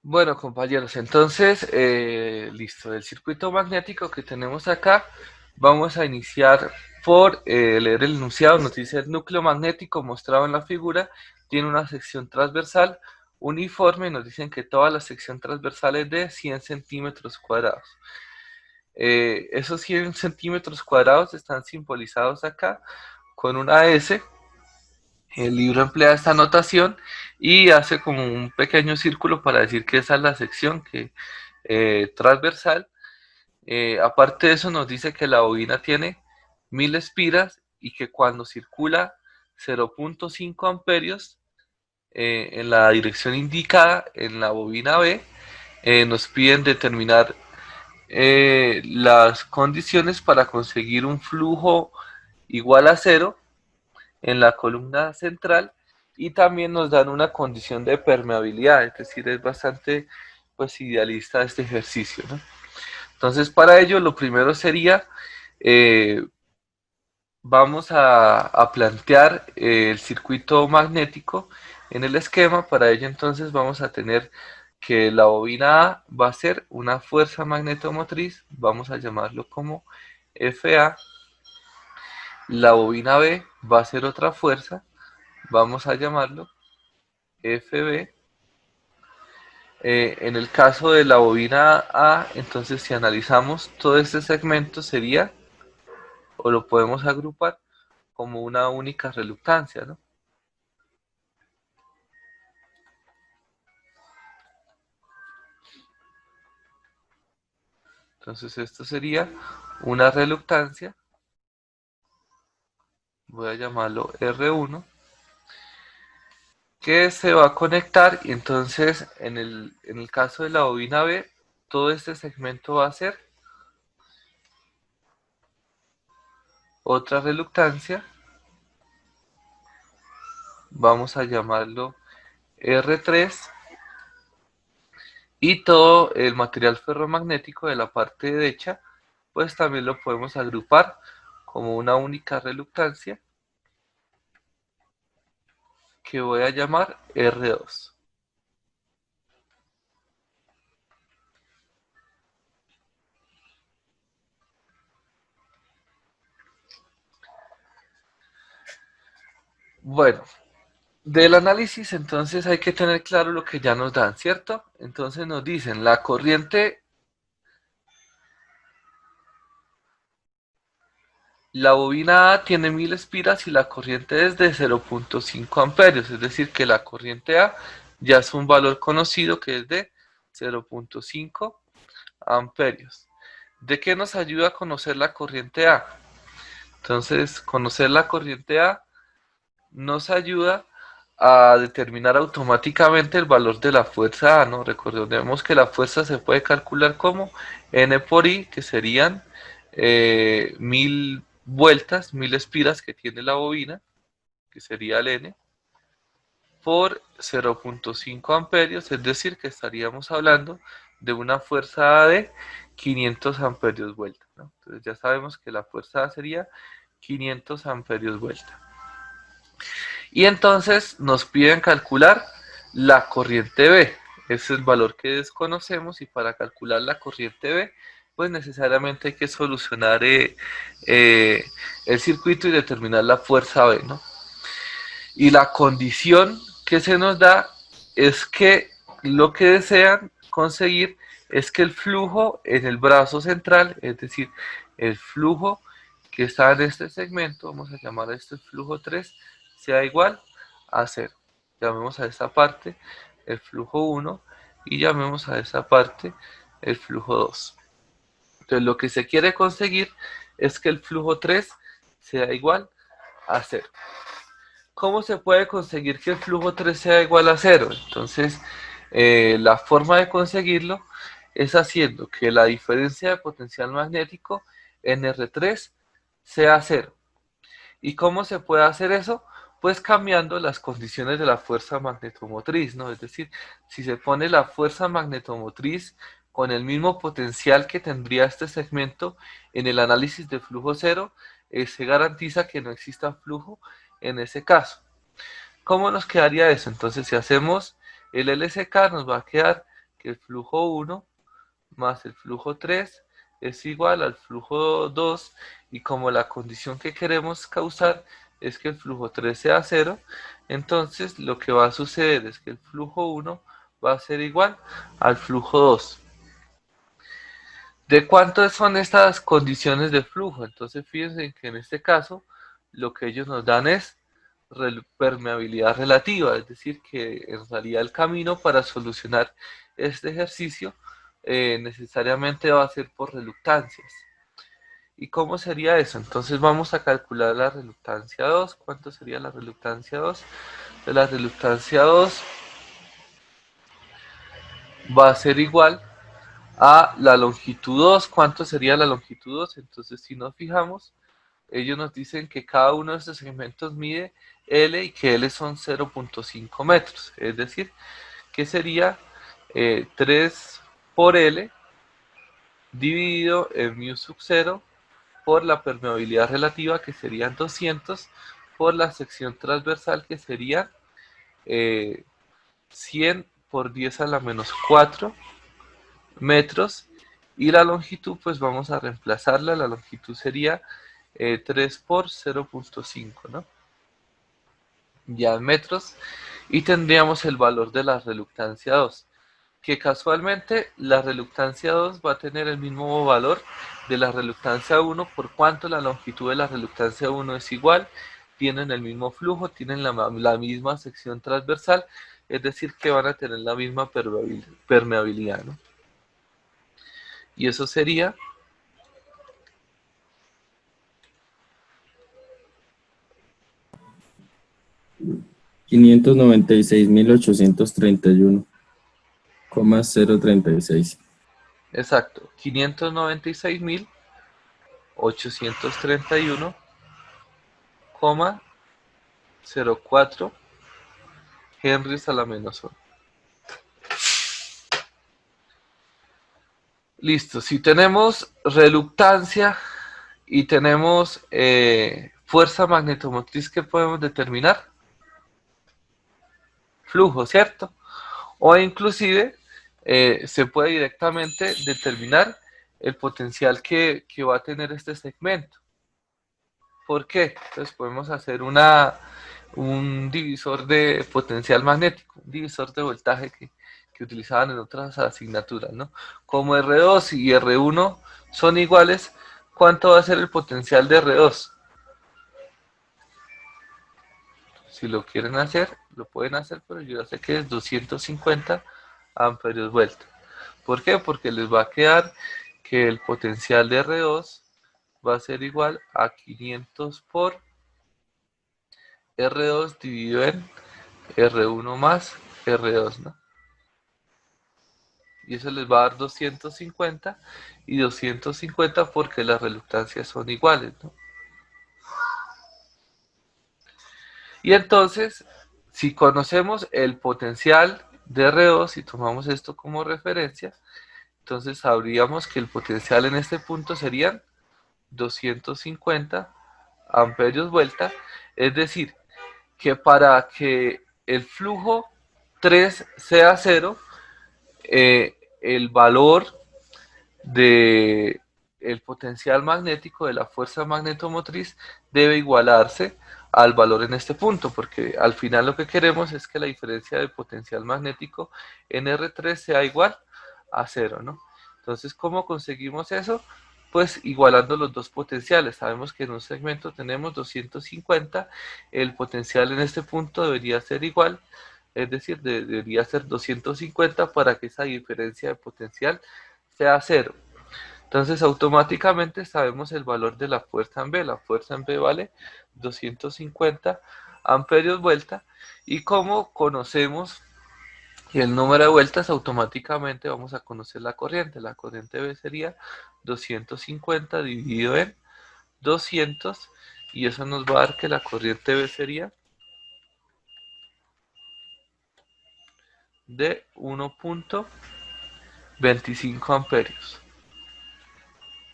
Bueno, compañeros, entonces, listo, el circuito magnético que tenemos acá, vamos a iniciar por leer el enunciado. Nos dice: el núcleo magnético mostrado en la figura tiene una sección transversal uniforme. Nos dicen que toda la sección transversal es de 100 centímetros cuadrados. Esos 100 centímetros cuadrados están simbolizados acá con una S. El libro emplea esta notación y hace como un pequeño círculo para decir que esa es la sección transversal. Aparte de eso, nos dice que la bobina tiene 1000 espiras y que cuando circula 0.5 amperios en la dirección indicada en la bobina B, nos piden determinar las condiciones para conseguir un flujo igual a cero en la columna central, y también nos dan una condición de permeabilidad. Es decir, es bastante pues idealista este ejercicio, ¿no? Entonces, para ello lo primero sería, eh, vamos a plantear el circuito magnético en el esquema. Para ello entonces vamos a tener que la bobina A va a ser una fuerza magnetomotriz, vamos a llamarlo como FA. La bobina B va a ser otra fuerza, vamos a llamarlo FB. En el caso de la bobina A, entonces si analizamos todo este segmento sería, o lo podemos agrupar como una única reluctancia, ¿no? Entonces esto sería una reluctancia, voy a llamarlo R1, que se va a conectar. Y entonces en el caso de la bobina B, todo este segmento va a ser otra reluctancia, vamos a llamarlo R3. Y todo el material ferromagnético de la parte derecha, pues también lo podemos agrupar como una única reluctancia que voy a llamar R2. Bueno, del análisis entonces hay que tener claro lo que ya nos dan, ¿cierto? Entonces nos dicen la corriente, la bobina A tiene 1000 espiras y la corriente es de 0.5 amperios, es decir que la corriente A ya es un valor conocido que es de 0.5 amperios. ¿De qué nos ayuda a conocer la corriente A? Entonces, conocer la corriente A nos ayuda a determinar automáticamente el valor de la fuerza A, ¿no? Recordemos que la fuerza se puede calcular como N por I, que serían 1000 vueltas, 1000 espiras que tiene la bobina, que sería el N, por 0.5 amperios, es decir, que estaríamos hablando de una fuerza A de 500 amperios vuelta, ¿no? Entonces ya sabemos que la fuerza A sería 500 amperios vuelta. Y entonces nos piden calcular la corriente B. Ese es el valor que desconocemos, y para calcular la corriente B, pues necesariamente hay que solucionar eh, el circuito y determinar la fuerza B, ¿no? Y la condición que se nos da es que lo que desean conseguir es que el flujo en el brazo central, es decir, el flujo que está en este segmento, vamos a llamar a este flujo 3, sea igual a 0. Llamemos a esta parte el flujo 1 y llamemos a esta parte el flujo 2. Entonces lo que se quiere conseguir es que el flujo 3 sea igual a 0. ¿Cómo se puede conseguir que el flujo 3 sea igual a 0? Entonces, la forma de conseguirlo es haciendo que la diferencia de potencial magnético en R3 sea 0. ¿Y cómo se puede hacer eso? Pues cambiando las condiciones de la fuerza magnetomotriz, ¿no? Es decir, si se pone la fuerza magnetomotriz con el mismo potencial que tendría este segmento en el análisis de flujo cero, se garantiza que no exista flujo en ese caso. ¿Cómo nos quedaría eso? Entonces, si hacemos el LSK, nos va a quedar que el flujo 1 más el flujo 3 es igual al flujo 2, y como la condición que queremos causar es que el flujo 3 sea 0, entonces lo que va a suceder es que el flujo 1 va a ser igual al flujo 2. ¿De cuánto son estas condiciones de flujo? Entonces fíjense que en este caso lo que ellos nos dan es permeabilidad relativa, es decir, que en realidad el camino para solucionar este ejercicio necesariamente va a ser por reluctancias. ¿Y cómo sería eso? Entonces vamos a calcular la reluctancia 2. ¿Cuánto sería la reluctancia 2? La reluctancia 2 va a ser igual a la longitud 2. ¿Cuánto sería la longitud 2? Entonces si nos fijamos, ellos nos dicen que cada uno de estos segmentos mide L y que L son 0.5 metros. Es decir, que sería 3 por L dividido en mu sub 0 por la permeabilidad relativa, que serían 200, por la sección transversal, que sería 100 por 10 a la menos 4 metros, y la longitud pues vamos a reemplazarla, la longitud sería 3 por 0.5, ¿no? Ya en metros, y tendríamos el valor de la reluctancia 2, que casualmente la reluctancia 2 va a tener el mismo valor de la reluctancia 1, por cuanto la longitud de la reluctancia 1 es igual, tienen el mismo flujo, tienen la misma sección transversal, es decir, que van a tener la misma permeabilidad, ¿no? Y eso sería 596.831,036. exacto, 596.831,04 henries a la menos 1. Listo, si tenemos reluctancia y tenemos fuerza magnetomotriz, que podemos determinar flujo, ¿cierto? O inclusive se puede directamente determinar el potencial que va a tener este segmento. ¿Por qué? Entonces podemos hacer un divisor de potencial magnético, un divisor de voltaje que utilizaban en otras asignaturas, ¿no? Como R2 y R1 son iguales, ¿cuánto va a ser el potencial de R2? Si lo quieren hacer, lo pueden hacer, pero yo ya sé que es 250 amperios vuelta. ¿Por qué? Porque les va a quedar que el potencial de R2 va a ser igual a 500 por R2 dividido en R1 más R2, ¿no? Y eso les va a dar 250 y 250 porque las reluctancias son iguales, ¿no? Y entonces, si conocemos el potencial de R2 y tomamos esto como referencia, entonces sabríamos que el potencial en este punto serían 250 amperios vuelta, es decir, que para que el flujo 3 sea 0, el valor de el potencial magnético de la fuerza magnetomotriz debe igualarse al valor en este punto, porque al final lo que queremos es que la diferencia de potencial magnético en R3 sea igual a 0, ¿no? Entonces, ¿cómo conseguimos eso? Pues igualando los dos potenciales. Sabemos que en un segmento tenemos 250, el potencial en este punto debería ser igual, es decir, debería ser 250 para que esa diferencia de potencial sea 0. Entonces automáticamente sabemos el valor de la fuerza en B. La fuerza en B vale 250 amperios vuelta. Y como conocemos el número de vueltas, automáticamente vamos a conocer la corriente. La corriente B sería 250 dividido en 200. Y eso nos va a dar que la corriente B sería de 1.25 amperios.